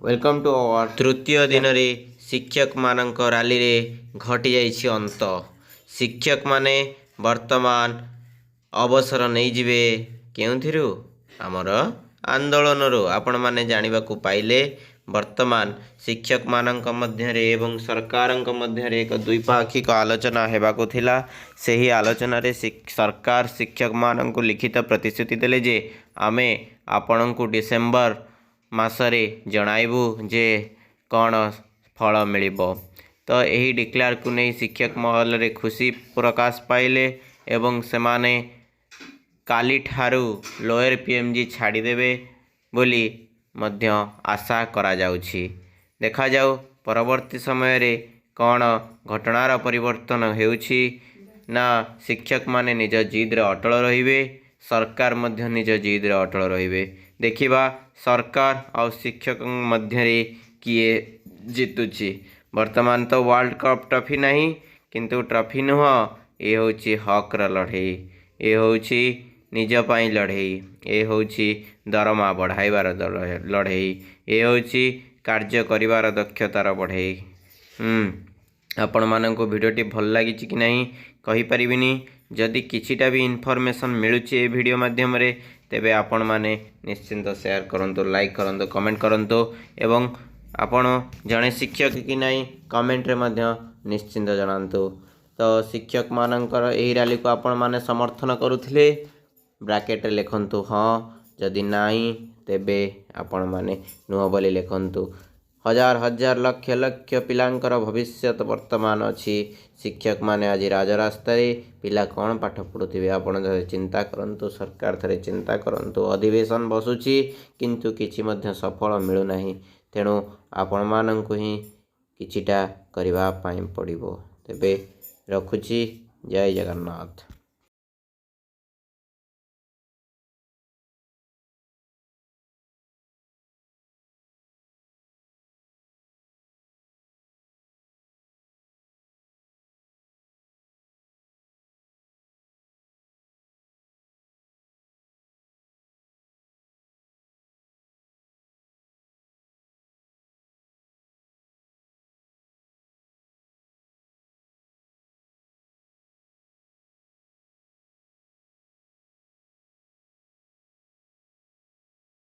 Welcome to our तृतीय दिन रे शिक्षक मानक रैली रे घटी जाइछि अंत। शिक्षक माने वर्तमान अवसर नहीं जिवे केउथिरु आमर आंदोलन रो आपण माने जानिबा को पाइले। वर्तमान शिक्षक मानक मध्य रे एवं सरकारक मध्य रे एक द्विपाक्षिक आलोचना हेबाको थिला। सेही आलोचना रे सरकार शिक्षक मानक लिखित प्रतिश्रुति देले जे आमे आपणको डिसेम्बर मासरे जणाइबू जे कौन फल मिलिबो। तो यही डिक्लेयर को नहीं शिक्षक महल रे खुशी प्रकाश पाइले एवं सेमाने काली ठारू लोअर पीएमजी छाड़ीदेवे बोली मध्य आशा करा जाउछि। देखा जाऊ परवर्ती समय रे कौन घटनार परिवर्तन हेउछि ना शिक्षक माने निज जिद रे अटल रहिबे, सरकार मध्य निज जिद रे अटल रहिबे। देखिबा सरकार और शिक्षक मध्य रे किए जितुछि। वर्तमान तो वर्ल्ड कप ट्रॉफी नहीं किंतु ट्रॉफी नुह, ये होछि हकर लड़ाई, ये होछि निज पाई लड़ाई, ये होछि दरमा बढ़ाइबार लड़ाई, ये होछि कार्य करिवार दक्षतार बढ़ाई। आपण माननको वीडियोटी भल लगी कि नहीं कहि परिबिनी। जदि किछिटा भी इनफॉरमेशन मिलुछि ए वीडियो माध्यम रे तेबे आपण माने निश्चिंत शेयर करंतु, लाइक करंतु, कमेंट करंतु एवं आपण जने शिक्षक कि नहीं कमेंट रे मध्य निश्चिंत जनांतु। तो शिक्षक मानकर एही रैली को आपण माने समर्थन करुथिले ब्रैकेट रे लिखंतु हाँ, जदि नहीं तेबे आपण माने नुह बोली लिखंतु। हजार हजार लक्ष लक्ष पिलांकर भविष्य वर्तमान अच्छी। शिक्षक माने आज राजरास्ता पिला कौन पाठ पढ़ुवे आपण चिंता करंतु, सरकार थरे चिंता करंतु। अधिवेशन बसुची किंतु किछि मध्य सफल मिलुना, तेणु आपण मानंकु ही किछिटा करबा पई पड़िबो। तेबे रखुची, जय जगन्नाथ।